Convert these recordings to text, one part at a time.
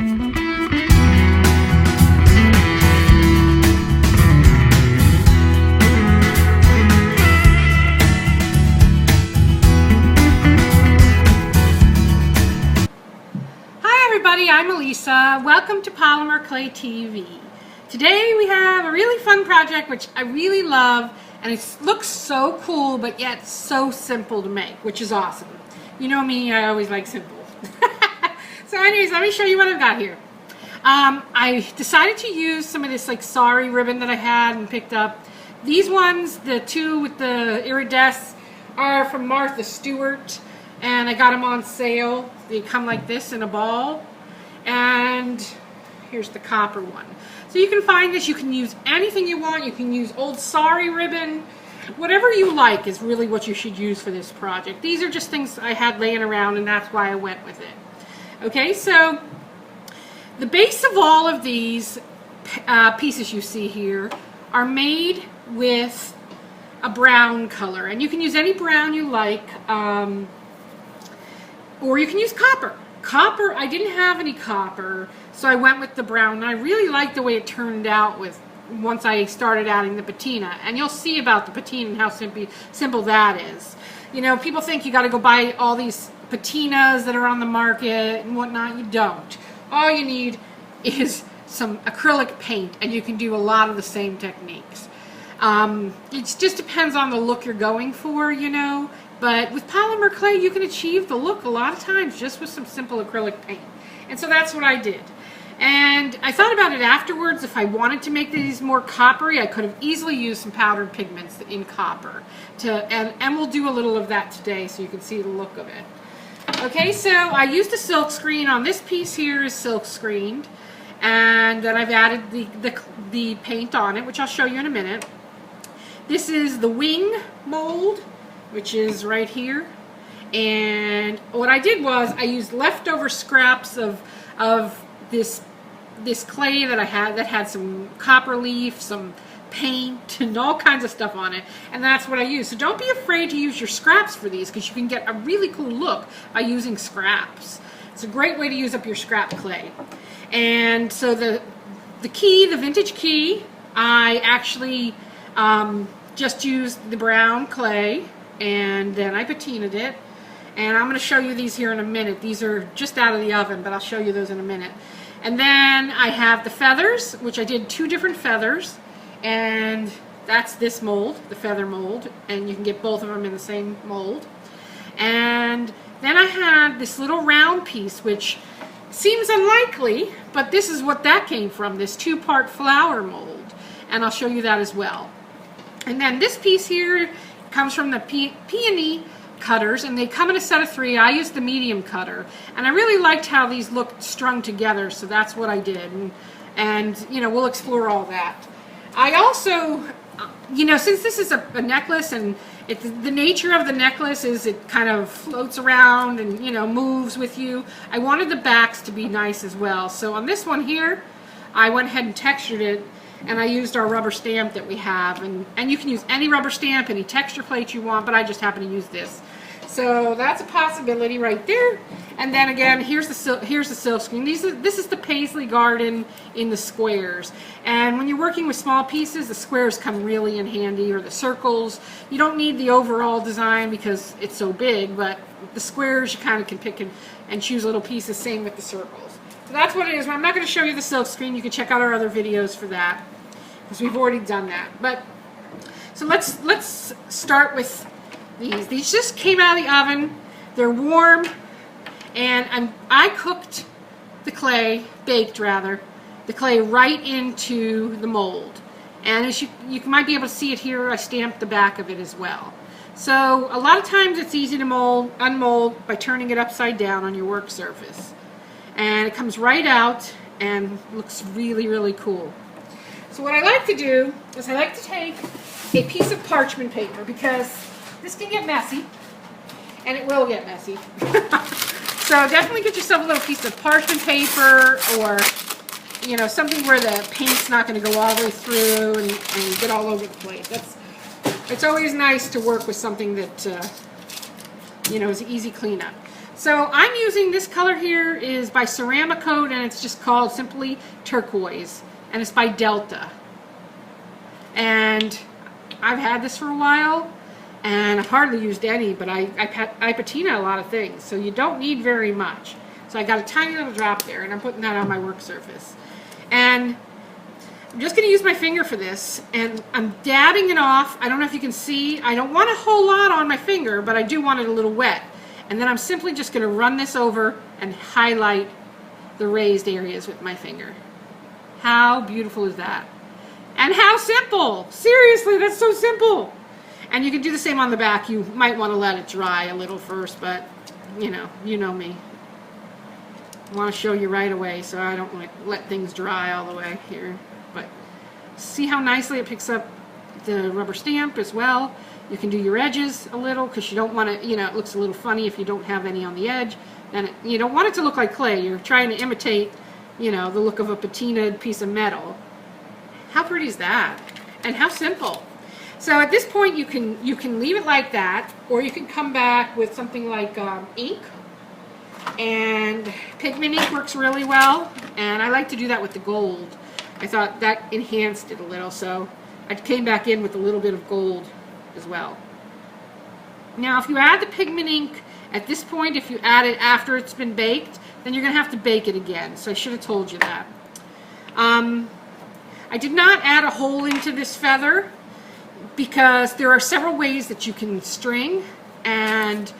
I'm Elisa. Welcome to Polymer Clay TV. Today we have a really fun project which I really love, and it looks so cool but yet so simple to make, which is awesome. You know me, I always like simple. So anyways, let me show you what I've got here. I decided to use some of this like sari ribbon that I had and picked up. These ones, the two with the iridescent, are from Martha Stewart, and I got them on sale. They come like this in a ball. And here's the copper one. So you can find this, you can use anything you want. You can use old sari ribbon. Whatever you like is really what you should use for this project. These are just things I had laying around, and that's why I went with it. Okay, so the base of all of these pieces you see here are made with a brown color. And you can use any brown you like, or you can use copper. Copper, I didn't have any copper, so I went with the brown, and I really liked the way it turned out once I started adding the patina. And you'll see about the patina and how simple that is. You know, people think you got to go buy all these patinas that are on the market and whatnot. You don't. All you need is some acrylic paint, and you can do a lot of the same techniques. It just depends on the look you're going for, you know. But with polymer clay, you can achieve the look a lot of times just with some simple acrylic paint. And so that's what I did. And I thought about it afterwards. If I wanted to make these more coppery, I could have easily used some powdered pigments in copper. And we'll do a little of that today so you can see the look of it. Okay, so I used a silk screen. On this piece here is silk screened. And then I've added the paint on it, which I'll show you in a minute. This is the wing mold, which is right here. And what I did was I used leftover scraps of this clay that I had that had some copper leaf, some paint, and all kinds of stuff on it, and that's what I used. So don't be afraid to use your scraps for these, because you can get a really cool look by using scraps. It's a great way to use up your scrap clay. And so the vintage key, I actually just used the brown clay, and then I patinaed it. And I'm going to show you these here in a minute. These are just out of the oven, but I'll show you those in a minute. And then I have the feathers, which I did 2 different feathers. And that's this mold, the feather mold. And you can get both of them in the same mold. And then I had this little round piece, which seems unlikely, but this is what that came from, this 2-part flower mold. And I'll show you that as well. And then this piece here comes from the peony cutters, and they come in a set of 3. I used the medium cutter, and I really liked how these looked strung together, so that's what I did. And you know, we'll explore all that. I also, you know, since this is a necklace, and the nature of the necklace is it kind of floats around and, you know, moves with you, I wanted the backs to be nice as well. So on this one here, I went ahead and textured it, and I used our rubber stamp that we have, and you can use any rubber stamp, any texture plate you want, but I just happen to use this. So that's a possibility right there. And then again, here's the silk screen. This is the Paisley Garden in the squares. And when you're working with small pieces, the squares come really in handy, or the circles. You don't need the overall design because it's so big, but the squares you kind of can pick and choose little pieces. Same with the circles. So that's what it is. I'm not going to show you the silk screen. You can check out our other videos for that, because we've already done that. But so let's start with these. These just came out of the oven. They're warm, and I cooked the clay, baked rather, the clay right into the mold. And as you might be able to see it here, I stamped the back of it as well. So a lot of times it's easy to unmold by turning it upside down on your work surface. And it comes right out and looks really, really cool. So what I like to do is I like to take a piece of parchment paper, because this can get messy, and it will get messy. So definitely get yourself a little piece of parchment paper, or, you know, something where the paint's not going to go all the way through and get all over the place. It's always nice to work with something that, you know, is easy cleanup. So I'm using this color here is by Ceramicoat, and it's just called simply Turquoise, and it's by Delta. And I've had this for a while, and I've hardly used any, but I patina a lot of things, so you don't need very much. So I got a tiny little drop there, and I'm putting that on my work surface. And I'm just going to use my finger for this, and I'm dabbing it off. I don't know if you can see. I don't want a whole lot on my finger, but I do want it a little wet. And then I'm simply just going to run this over and highlight the raised areas with my finger. How beautiful is that? And how simple! Seriously, that's so simple! And you can do the same on the back. You might want to let it dry a little first, but you know me. I want to show you right away, so I don't let things dry all the way here. But see how nicely it picks up the rubber stamp as well. You can do your edges a little, because you don't want to, it looks a little funny if you don't have any on the edge. And you don't want it to look like clay. You're trying to imitate, the look of a patinaed piece of metal. How pretty is that? And how simple. So at this point you can leave it like that, or you can come back with something like ink. And pigment ink works really well, and I like to do that with the gold. I thought that enhanced it a little, so I came back in with a little bit of gold as well. Now if you add the pigment ink at this point, if you add it after it's been baked, then you're going to have to bake it again, so I should have told you that. I did not add a hole into this feather because there are several ways that you can string, and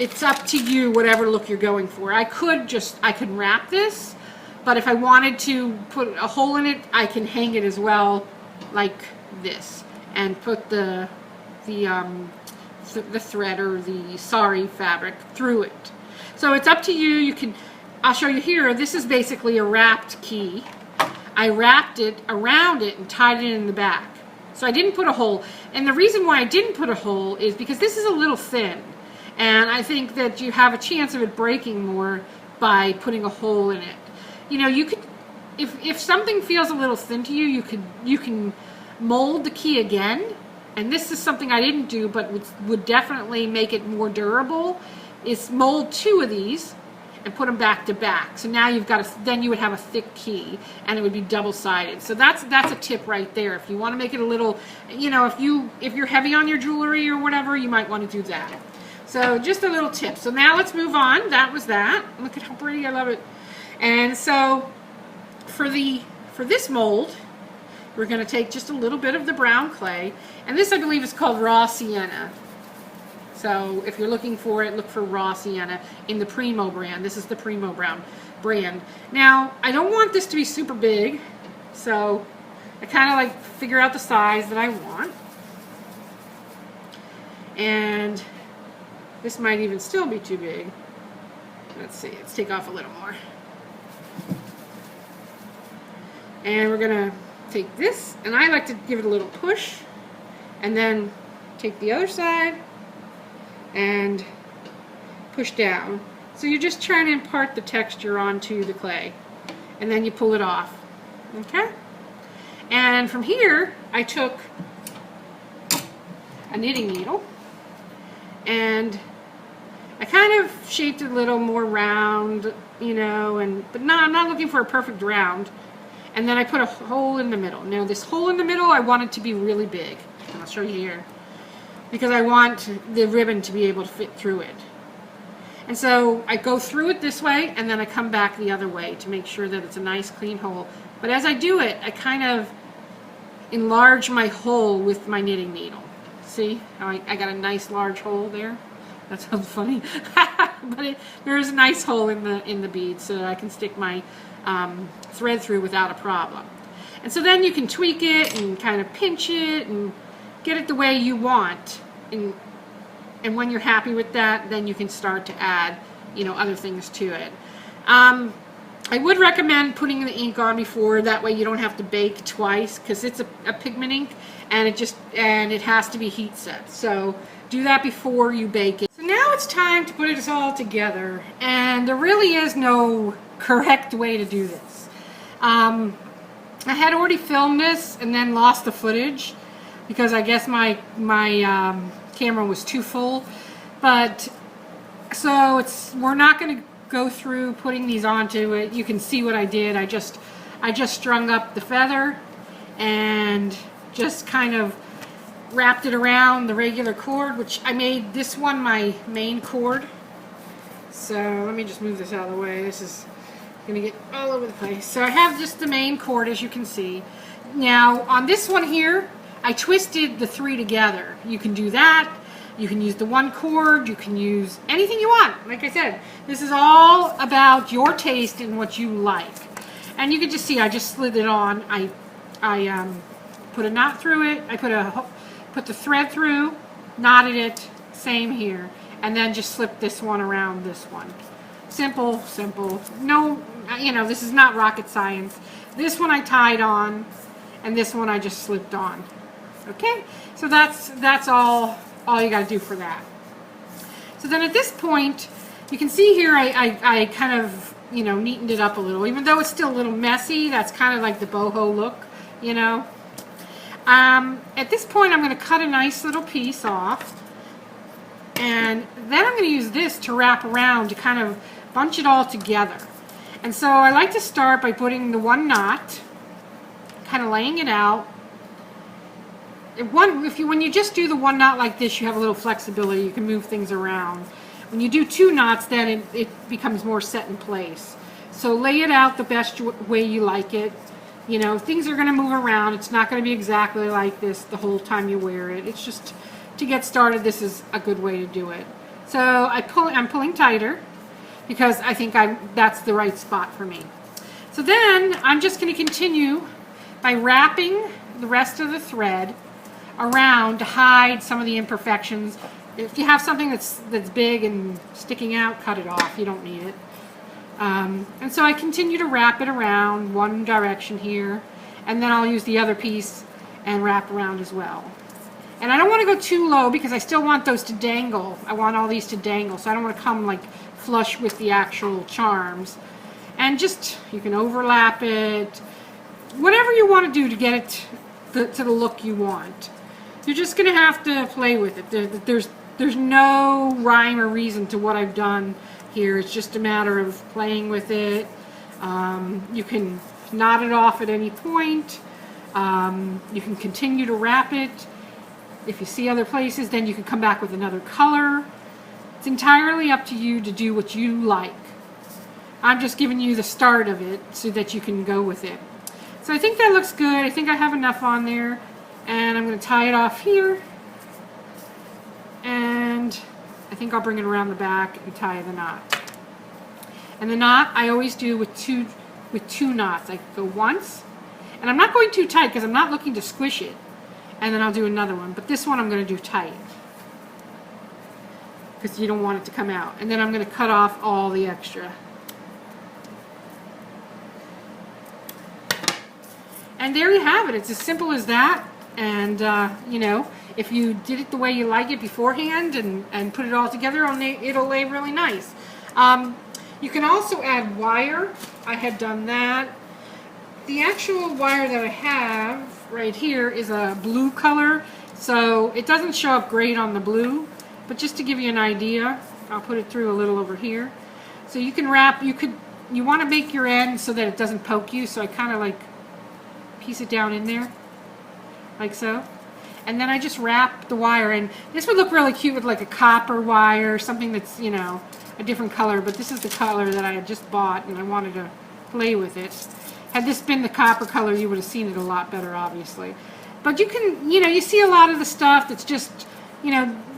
it's up to you whatever look you're going for. I could wrap this, but if I wanted to put a hole in it, I can hang it as well, like this, and put the thread or the sari fabric through it. So it's up to you. I'll show you here. This is basically a wrapped key. I wrapped it around it and tied it in the back. So I didn't put a hole. And the reason why I didn't put a hole is because this is a little thin. And I think that you have a chance of it breaking more by putting a hole in it. You could, if something feels a little thin to you, you can mold the key again. And this is something I didn't do, but would definitely make it more durable. Is mold 2 of these and put them back to back. So now then you would have a thick key, and it would be double-sided. So that's a tip right there. If you want to make it a little, if you're heavy on your jewelry or whatever, you might want to do that. So just a little tip. So now let's move on. That was that. Look at how pretty. I love it. And so for this mold, we're going to take just a little bit of the brown clay. And this, I believe, is called raw sienna. So if you're looking for it, look for raw sienna in the Primo brand. This is the Primo brand. Now, I don't want this to be super big, so I kind of figure out the size that I want. And this might even still be too big. Let's see, let's take off a little more. And we're going to take this, and I like to give it a little push, and then take the other side and push down. So you're just trying to impart the texture onto the clay, and then you pull it off. Okay? And from here, I took a knitting needle, and I kind of shaped it a little more round, but no, I'm not looking for a perfect round. And then I put a hole in the middle. Now this hole in the middle, I want it to be really big. And I'll show you here. Because I want the ribbon to be able to fit through it. And so I go through it this way, and then I come back the other way to make sure that it's a nice clean hole. But as I do it, I kind of enlarge my hole with my knitting needle. See how I got a nice large hole there? That sounds funny. But there's a nice hole in the bead so that I can stick my thread through without a problem. And so then you can tweak it and kind of pinch it and get it the way you want. And when you're happy with that, then you can start to add, other things to it. I would recommend putting the ink on before, that way you don't have to bake twice, because it's a pigment ink, and it has to be heat set. So do that before you bake it. So now it's time to put it all together, and there really is no correct way to do this. I had already filmed this and then lost the footage because I guess my camera was too full, but So we're not going to go through putting these onto it. You can see what I did. I just strung up the feather and just kind of wrapped it around the regular cord, which I made this one my main cord. So let me just move this out of the way. This is going to get all over the place. So I have just the main cord, as you can see. Now on this one here, I twisted the 3 together. You can do that. You can use the one cord. You can use anything you want. Like I said, this is all about your taste and what you like. And you can just see I just slid it on. I put a knot through it. I put the thread through, knotted it. Same here. And then just slip this one around this one. Simple, simple. No, this is not rocket science. This one I tied on, and this one I just slipped on. Okay, so that's all you got to do for that. So then at this point, you can see here I kind of neatened it up a little, even though it's still a little messy. That's kind of like the boho look, At this point, I'm going to cut a nice little piece off. And then I'm going to use this to wrap around to kind of bunch it all together. And so I like to start by putting the one knot, kind of laying it out. When you just do the one knot like this, you have a little flexibility. You can move things around. When you do 2 knots, then it becomes more set in place. So lay it out the best way you like it. Things are going to move around. It's not going to be exactly like this the whole time you wear it. It's just, to get started, this is a good way to do it. So I'm pulling tighter because I think that's the right spot for me. So then I'm just going to continue by wrapping the rest of the thread around to hide some of the imperfections. If you have something that's big and sticking out, cut it off. You don't need it. And so I continue to wrap it around one direction here, and then I'll use the other piece and wrap around as well. And I don't want to go too low because I still want those to dangle. I want all these to dangle, so I don't want to come like flush with the actual charms. And just, you can overlap it, whatever you want to do to get it to the look you want. You're just going to have to play with it. There's no rhyme or reason to what I've done here. It's just a matter of playing with it. You can knot it off at any point. You can continue to wrap it. If you see other places, then you can come back with another color. It's entirely up to you to do what you like. I'm just giving you the start of it so that you can go with it. So I think that looks good. I think I have enough on there. And I'm going to tie it off here. And I think I'll bring it around the back and tie the knot. And the knot I always do with two knots. I go once, and I'm not going too tight because I'm not looking to squish it. And then I'll do another one. But this one I'm going to do tight because you don't want it to come out. And then I'm going to cut off all the extra. And there you have it. It's as simple as that. And, if you did it the way you like it beforehand and put it all together, it'll lay really nice. You can also add wire. I had done that. The actual wire that I have right here is a blue color, so it doesn't show up great on the blue, but just to give you an idea, I'll put it through a little over here. So you can wrap, you want to make your end so that it doesn't poke you, so I kind of like piece it down in there, like so. And then I just wrap the wire, and this would look really cute with like a copper wire, something that's, a different color, but this is the color that I had just bought, and I wanted to play with it. Had this been the copper color, you would have seen it a lot better, obviously. But you can, you see a lot of the stuff that's just,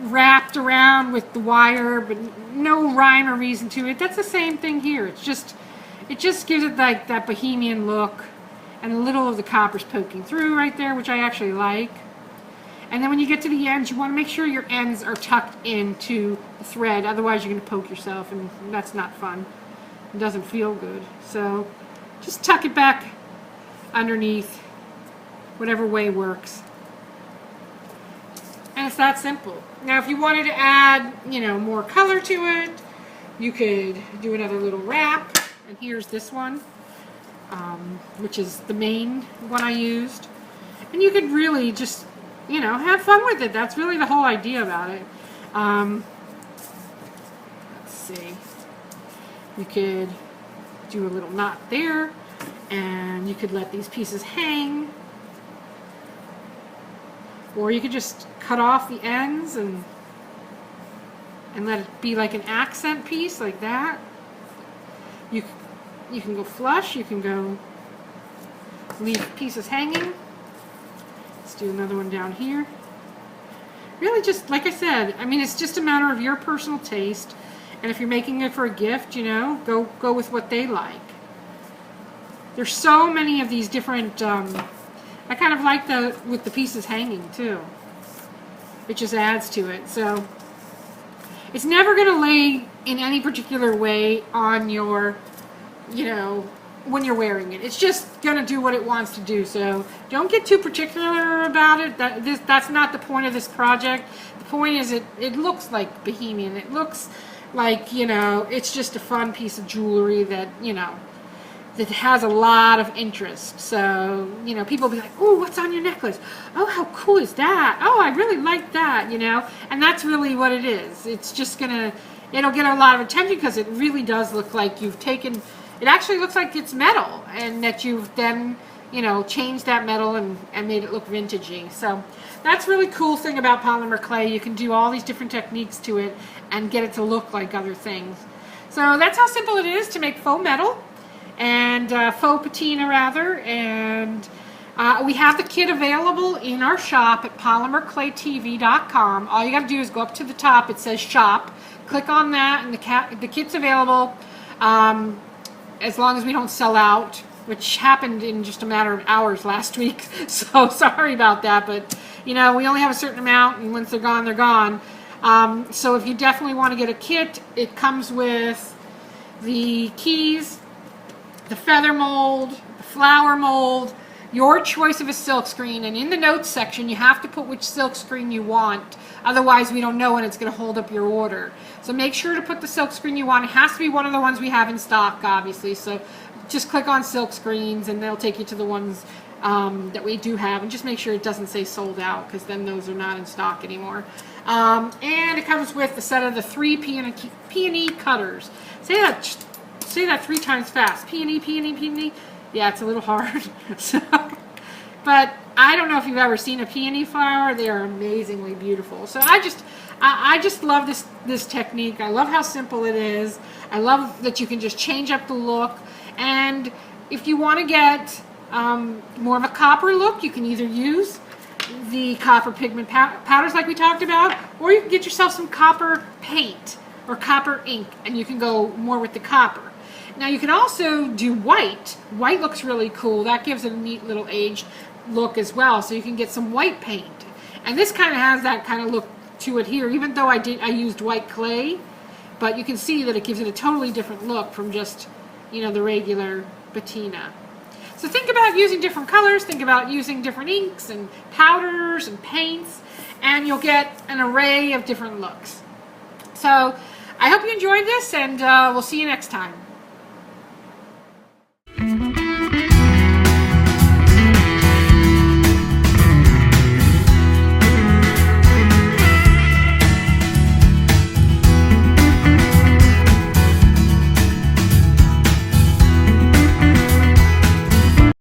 wrapped around with the wire, but no rhyme or reason to it. That's the same thing here. It just gives it like that bohemian look, and a little of the copper's poking through right there, which I actually like. And then when you get to the ends, you want to make sure your ends are tucked into the thread. Otherwise, you're going to poke yourself, and that's not fun. It doesn't feel good. So just tuck it back underneath, whatever way works. And it's that simple. Now, if you wanted to add, more color to it, you could do another little wrap. And here's this one, which is the main one I used. And you could really just have fun with it. That's really the whole idea about it. Let's see. You could do a little knot there, and you could let these pieces hang, or you could just cut off the ends and let it be like an accent piece like that. You can go flush, you can go leave pieces hanging. Let's do another one down here. Really, just like I said, I mean, it's just a matter of your personal taste, and if you're making it for a gift, you know, go with what they like. There's so many of these different, I kind of like with the pieces hanging too. It just adds to it. So it's never going to lay in any particular way on your, you know, when you're wearing it. It's just going to do what it wants to do. So don't get too particular about it. That's not the point of this project. The point is it looks like bohemian. It looks like, you know, it's just a fun piece of jewelry that, you know, that has a lot of interest. So, you know, people will be like, oh, what's on your necklace? Oh, how cool is that? Oh, I really like that, you know? And that's really what it is. It's just gonna, it'll get a lot of attention because it really does look like you've taken, it actually looks like it's metal, and that you've then, you know, changed that metal and made it look vintagey. So that's really cool thing about polymer clay. You can do all these different techniques to it and get it to look like other things. So that's how simple it is to make faux metal. And faux patina rather, and we have the kit available in our shop at polymerclaytv.com. All you got to do is go up to the top, it says shop, click on that, and the kit's available as long as we don't sell out, which happened in just a matter of hours last week. So sorry about that, but you know, we only have a certain amount, and once they're gone, they're gone. So if you definitely want to get a kit, it comes with the keys, the feather mold, the flower mold, your choice of a silk screen, and in the notes section you have to put which silk screen you want, otherwise we don't know when it's going to hold up your order. So make sure to put the silk screen you want. It has to be one of the ones we have in stock, obviously, so just click on silk screens and they'll take you to the ones that we do have, and just make sure it doesn't say sold out, because then those are not in stock anymore. And it comes with the set of the 3 peony cutters. Say that 3 times fast. Peony, peony, peony. Yeah, it's a little hard. So, but I don't know if you've ever seen a peony flower. They are amazingly beautiful. So I just love this technique. I love how simple it is. I love that you can just change up the look. And if you want to get more of a copper look, you can either use the copper pigment powders like we talked about, or you can get yourself some copper paint or copper ink, and you can go more with the copper. Now you can also do white. White looks really cool. That gives it a neat little aged look as well. So you can get some white paint. And this kind of has that kind of look to it here, even though I used white clay, but you can see that it gives it a totally different look from just, you know, the regular patina. So think about using different colors, think about using different inks and powders and paints, and you'll get an array of different looks. So I hope you enjoyed this, and we'll see you next time.